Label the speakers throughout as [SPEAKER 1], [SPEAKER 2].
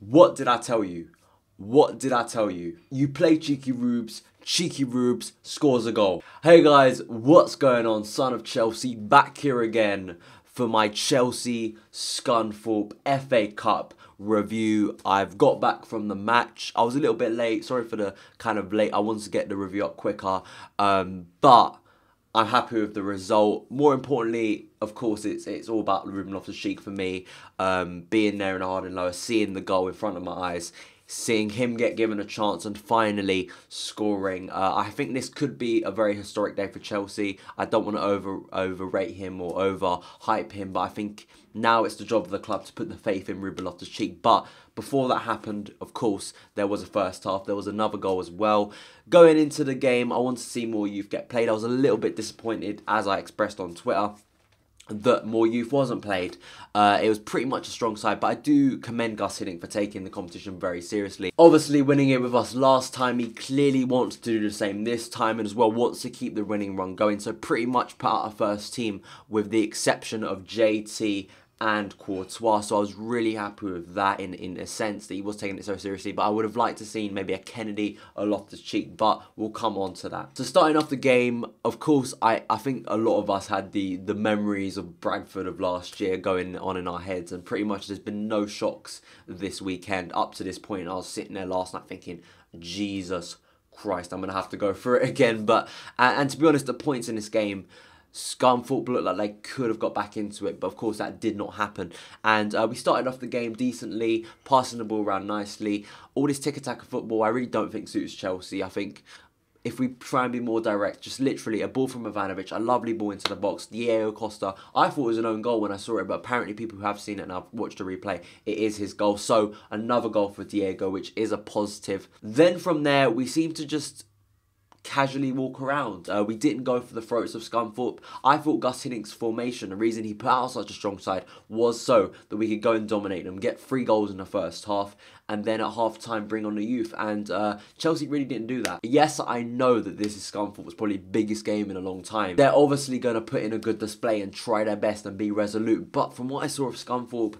[SPEAKER 1] What did I tell you? What did I tell you? You play Cheeky Rubz scores a goal. Hey guys, what's going on? Son of Chelsea back here again for my Chelsea Scunthorpe FA Cup review. I've got back from the match. I was a little bit late. Sorry for the kind of late. I wanted to get the review up quicker. But I'm happy with the result. More importantly, of course, it's all about Loftus-Cheek for me. Being there in a hard and lower, seeing the goal in front of my eyes, seeing him get given a chance and finally scoring. I think this could be a very historic day for Chelsea. I don't want to overrate him or overhype him, but I think now it's the job of the club to put the faith in Loftus-Cheek. But before that happened, of course, there was a first half. There was another goal as well. Going into the game, I want to see more youth get played. I was a little bit disappointed, as I expressed on Twitter, that more youth wasn't played. It was pretty much a strong side, but I do commend Gus Hiddink for taking the competition very seriously. Obviously, winning it with us last time, he clearly wants to do the same this time and as well wants to keep the winning run going. So pretty much put out a first team with the exception of JT and Courtois, so I was really happy with that in a sense that he was taking it so seriously. But I would have liked to see maybe a Kennedy, a Loftus-Cheek, but we'll come on to that. So starting off the game, of course, I think a lot of us had the memories of Bradford of last year going on in our heads, and pretty much there's been no shocks this weekend up to this point. I was sitting there last night thinking, Jesus Christ, I'm going to have to go through it again. But and to be honest, the points in this game, Scunthorpe looked like they could have got back into it, but of course that did not happen. And we started off the game decently, passing the ball around nicely. All this tiki-taka football I really don't think suits Chelsea. I think if we try and be more direct, just literally a ball from Ivanovic, a lovely ball into the box, Diego Costa. I thought it was an own goal when I saw it, but apparently people who have seen it and I've watched the replay, it is his goal. So another goal for Diego, which is a positive. Then from there, we seem to just casually walk around. We didn't go for the throats of Scunthorpe. I thought Gus Hiddink's formation, the reason he put out such a strong side, was so that we could go and dominate them, get 3 goals in the first half, and then at half time bring on the youth. And Chelsea really didn't do that. Yes, I know that this is Scunthorpe's probably biggest game in a long time. They're obviously going to put in a good display and try their best and be resolute. But from what I saw of Scunthorpe,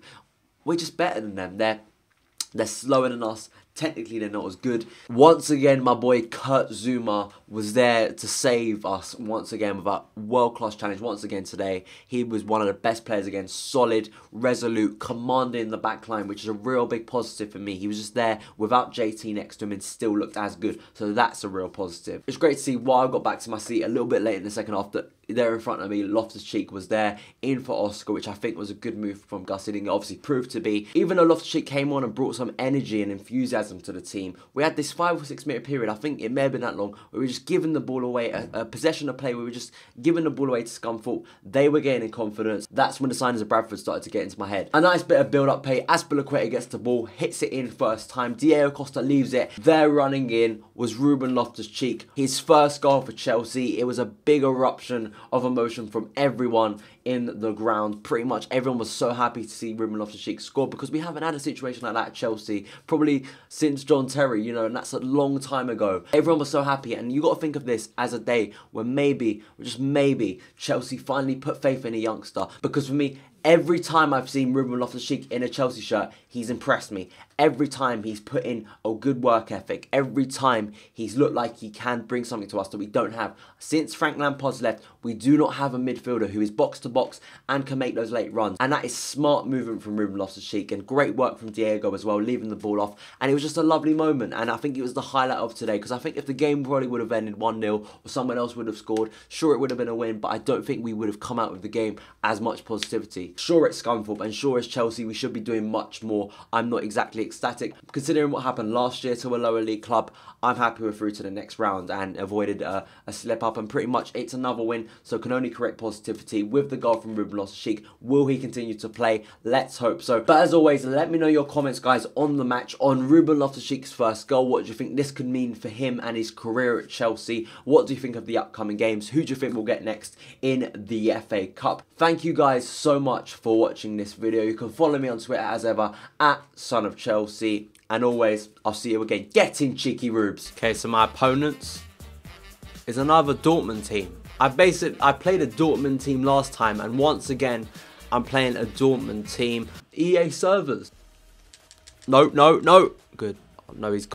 [SPEAKER 1] we're just better than them. They're slower than us. Technically, they're not as good. Once again, my boy Kurt Zouma was there to save us once again with a world-class challenge. Once again today, he was one of the best players again. Solid, resolute, commanding the back line, which is a real big positive for me. He was just there without JT next to him and still looked as good. So that's a real positive. It's great to see while I got back to my seat a little bit late in the second half that there in front of me, Loftus-Cheek was there in for Oscar, which I think was a good move from Gus Hiddink. It obviously proved to be. Even though Loftus-Cheek came on and brought some energy and enthusiasm to the team, we had this 5 or 6 minute period, I think it may have been that long, where we were just giving the ball away, a possession of play, we were just giving the ball away to Scunthorpe. They were gaining confidence. That's when the signings of Bradford started to get into my head. A nice bit of build-up play. Azpilicueta gets the ball, hits it in first time. Diego Costa leaves it. There running in was Ruben Loftus-Cheek. His first goal for Chelsea. It was a big eruption of emotion from everyone in the ground. Pretty much everyone was so happy to see Ruben Loftus-Cheek score, because we haven't had a situation like that at Chelsea probably since John Terry, you know, and that's a long time ago. Everyone was so happy, and you got to think of this as a day when maybe, just maybe, Chelsea finally put faith in a youngster. Because for me, every time I've seen Ruben Loftus-Cheek in a Chelsea shirt, he's impressed me. Every time he's put in a good work ethic. Every time he's looked like he can bring something to us that we don't have. Since Frank Lampard's left, we do not have a midfielder who is box to box and can make those late runs. And that is smart movement from Ruben Loftus-Cheek and great work from Diego as well, leaving the ball off. And it was just a lovely moment. And I think it was the highlight of today, because I think if the game probably would have ended 1-0 or someone else would have scored, sure, it would have been a win, but I don't think we would have come out with the game as much positivity. Sure, it's Scunthorpe, and sure, it's Chelsea, we should be doing much more. I'm not exactly ecstatic. Considering what happened last year to a lower league club, I'm happy we're through to the next round and avoided a slip up, and pretty much it's another win, so can only correct positivity with the goal from Ruben Loftus-Cheek. Will he continue to play? Let's hope so. But as always, let me know your comments, guys, on the match, on Ruben Loftus-Cheek's first goal. What do you think this could mean for him and his career at Chelsea? What do you think of the upcoming games? Who do you think will get next in the FA Cup? Thank you guys so much for watching this video. You can follow me on Twitter as ever at SonOfChelsea. And always, I'll see you again. Getting Cheeky Rubz. Okay, so my opponents is another Dortmund team. I played a Dortmund team last time, and once again, I'm playing a Dortmund team. EA servers. No, no, no. Good. No, he's